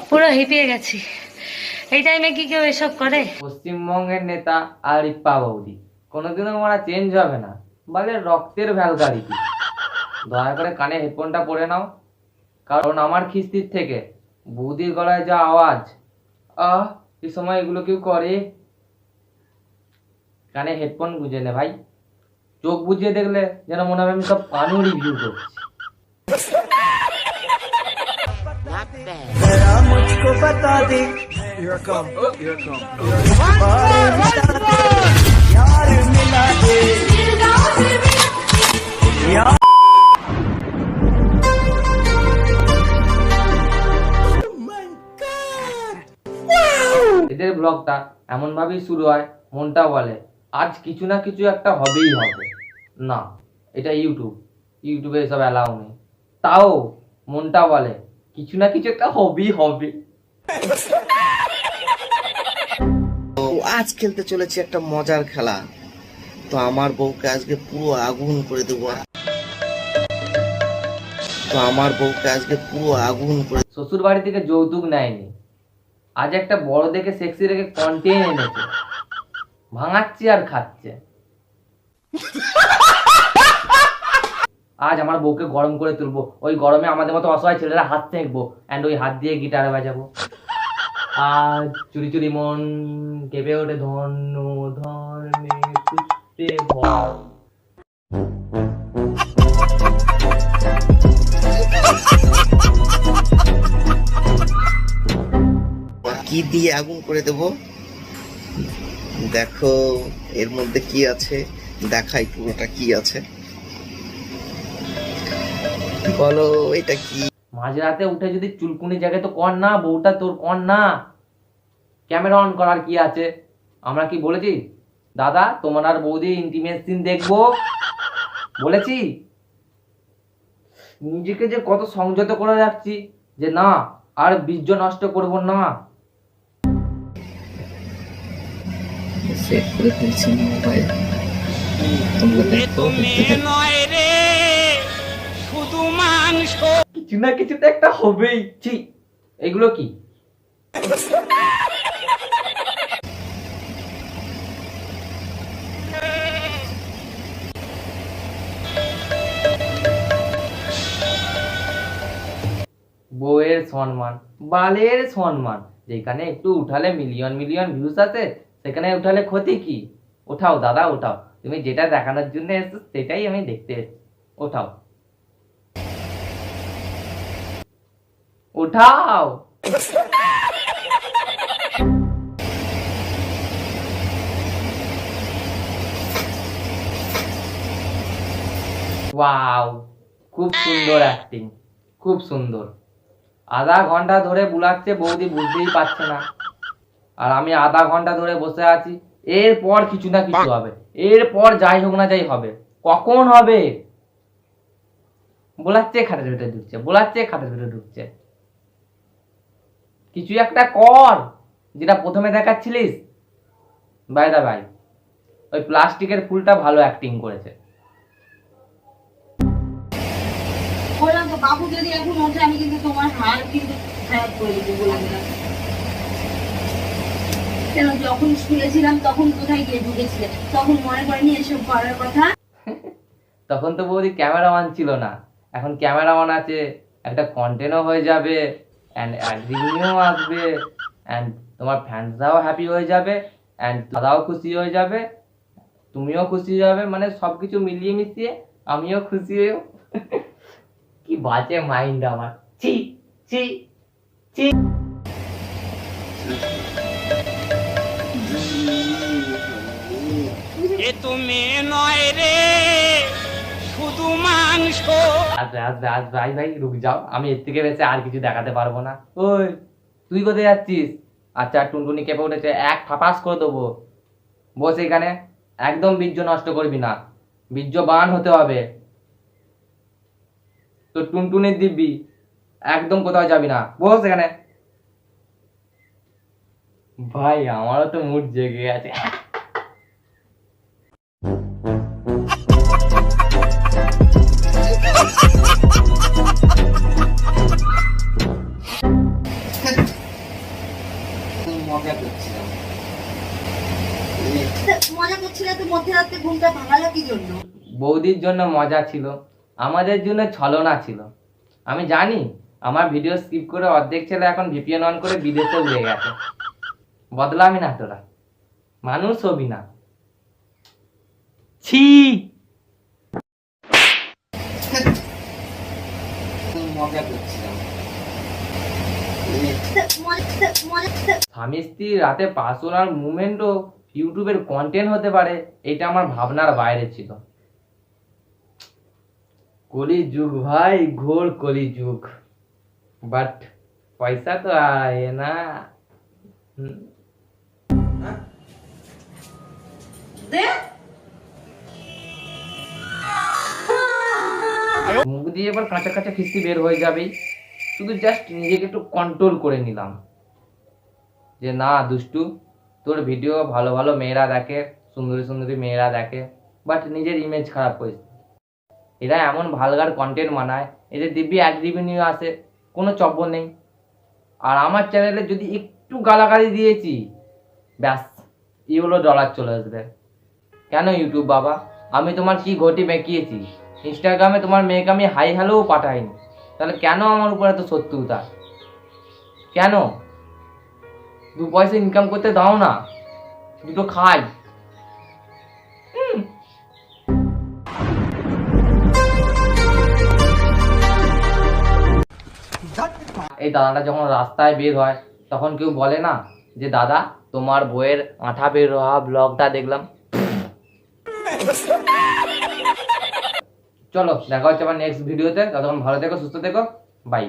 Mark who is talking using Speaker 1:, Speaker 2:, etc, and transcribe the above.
Speaker 1: পুরো হিপিয়ে গেছি। এই টাইমে কি কেউ এসব করে?
Speaker 2: পশ্চিমবঙ্গের নেতা আর রিপ্পা বৌদি কোনোদিনও ওরা চেঞ্জ হবে না, বলে রক্তের ভ্যালগারিটি। দয়া করে কানে হেডফোনটা পরে নাও, কারণ আমার খিস্তির থেকে বৌদির গলায় যা আওয়াজ, এই সময় এগুলো কেউ করে? কানে হেডফোন গুঁজে নে ভাই, চোখ বুঝিয়ে দেখলে যেন মনে হবে আমি সব পানু রিভিউ করছি।
Speaker 3: मुझको बता दे यार मिला दे
Speaker 2: এদের ব্লগটা এমন ভাবেই শুরু হয়, মনটা বলে আজ কিছু না কিছু একটা হবেই হবে। না, এটা ইউটিউবে এসব অ্যালাউ নেই। তাও মনটা বলে কিছু না কিছু একটা হবেই হবে।
Speaker 4: তো আজ খেলতে চলেছে একটা মজার খেলা। তো আমার বউকে আজকে পুরো আগুন করে দেবো।
Speaker 2: শ্বশুর বাড়ি থেকে যৌতুক নেয়নি, আজ একটা বড় দেখে সেক্সি রেখে কন্টেন্ট এনেছে, ভাঙাচ্ছে আর খাচ্ছে। আজ আমার বউকে গরম করে তুলবো, ওই গরমে আমাদের মতো অসহায় ছেলেরা হাত সেঁকবো অ্যান্ড ওই হাত দিয়ে গিটার বাজাবো। আজ চুরি চুরি মন কেঁপে ওঠে ধন্য ধর্মে পুষ্পে ভর।
Speaker 4: কি দিয়ে আগুন করে দেব দেখো, এর মধ্যে কি আছে দেখাই, পুরোটা কি আছে বলো, এটা কি?
Speaker 2: মাঝরাতে উঠে যদি চুলকুনি জাগে তো কর না, বউটা তোর কর না। ক্যামেরা অন করার কি আছে? আমরা কি বলেছি দাদা তোমার আর বৌদি ইন্টিমেট সিন দেখবো? বলেছি? নিজেকে যে কত সংযত করে রাখছি যে না আর বীর্য নষ্ট করব না। কিছু না কিছু তো একটা হবেই। ছি, এগুলো কি? বউয়ের সম্মান, বালের সম্মান। যেখানে একটু উঠালে মিলিয়ন মিলিয়ন ভিউজ আছে, সেখানে উঠালে ক্ষতি কি? ওঠাও দাদা ওঠাও, তুমি যেটা দেখানোর জন্য এসছো সেটাই আমি দেখতে এসছি। ওঠাও ওঠাও। ওয়াও, খুব সুন্দর অ্যাক্টিং, খুব সুন্দর। আধা ঘন্টা ধরে বুলাচ্ছে, বৌদি বুঝতেই পারছে না, আর আমি আধা ঘন্টা ধরে বসে আছি। এরপর কিছু না কিছু হবে, এরপর যাই হোক না যাই হবে। কখন হবে? বোলাচ্ছে খাটের ভিতরে ঢুকছে, বোলাচ্ছে খাটের ভিতরে ঢুকছে। কিছু একটা কর, যেটা প্রথমে দেখাচ্ছিলিস। বাই দা ভাই, ওই প্লাস্টিকের ফুলটা ভালো অ্যাক্টিং করেছে।
Speaker 1: বললাম তো বাবু যদি এখন ওঠে আমি কিন্তু তোমার হাল কিন্তু খারাপ করে দেবো, বললাম না কেন? যখন শুয়েছিলাম তখন কোথায় গিয়ে ঢুকেছিলে? তখন মনে করেনি এসব করার কথা?
Speaker 2: তখন তো বৌদি ক্যামেরাম্যান ছিল না, এখন ক্যামেরাম্যান আছে, একটা কন্টেন্টও হয়ে যাবে অ্যান্ড রিভিউও আসবে অ্যান্ড তোমার ফ্যান্সরাও হ্যাপি হয়ে যাবে অ্যান্ড দাদাও খুশি হয়ে যাবে, তুমিও খুশি হয়ে যাবে, মানে সব কিছু মিলিয়ে মিশিয়ে আমিও খুশি হয়ে। কি বাজে মাইন্ড আমার, ছি ছি ছি।
Speaker 3: এ তো মেয়ে নয় রে, শুধু মাংস।
Speaker 2: আসবে আসবে আসবে, ভাই ভাই রুক যাও, আমি এর থেকে বেশি আর কিছু দেখাতে পারবো না। ওই তুই কোথায় যাচ্ছিস? আচ্ছা টুনটুনি কেঁপে উঠেছে, এক ফাপাস করে দেবো। বস এখানে, একদম বীর্য নষ্ট করবি না, বীর্য বান হতে হবে। তো টুনটুনির দিব্যি, একদম কোথাও যাবি না, বস এখানে। ভাই আমারও তো মুড জেগে আছে। মজা করছিলাম।
Speaker 1: মজা করছিলে তো মধ্যরাতে ঘুমটা ভাঙালো কি জন্য?
Speaker 2: বৌদির জন্য মজা ছিল, আমাদের জন্য ছলনা ছিল। আমি জানি আমার ভিডিও স্কিপ করে অর্ধেক ছেলে এখন ভিপিএন অন করে বিদেশে উড়ে গেছে। বদলামি না তোরা, মানুষ হবি না। ছি, মজা করছিলাম। স্বামী স্ত্রী রাতে পার্সোনাল মুভমেন্টও ইউটিউবের কন্টেন্ট হতে পারে, এটা আমার ভাবনার বাইরে ছিল। কলি যুগ ভাই, ঘোর কলি যুগ, বাট পয়সা তো আয় না। মুখ দিয়ে এবার কাঁচা কাঁচা খিস্তি বের হয়ে যাবেই, শুধু জাস্ট নিজেকে একটু কন্ট্রোল করে নিলাম যে না দুষ্টু, তোর ভিডিও ভালো ভালো মেয়েরা দেখে, সুন্দরী সুন্দরী মেয়েরা দেখে, বাট নিজের ইমেজ খারাপ করিস। এরা এমন ভালগার কন্টেন্ট বানায়, এদের দিব্যি এক রেভিনিউ আসে, কোনো চব্বর নেই। আর আমার চ্যানেলে যদি একটু গালাগালি দিয়েছি, ব্যাস এগুলো ডলার চলে আসবে। কেন ইউটিউব বাবা, আমি তোমার কি ঘটি বেঁকিয়েছি? ইনস্টাগ্রামে তোমার মেয়েকে আমি হাই হ্যালোও পাঠাইনি, তাহলে কেন আমার উপর এত শত্রুতা? কেন? দু পয়সা ইনকাম করতে দাও না, দুটো খাই। এই দাদাটা যখন রাস্তায় বের হয় তখন কেউ বলে না যে দাদা তোমার বইয়ের আঠা বের হওয়া ব্লগটা দেখলাম। চলো দেখা হচ্ছে আবার নেক্সট ভিডিওতে, ততক্ষণ ভালো থেকো, সুস্থ থেকো, বাই।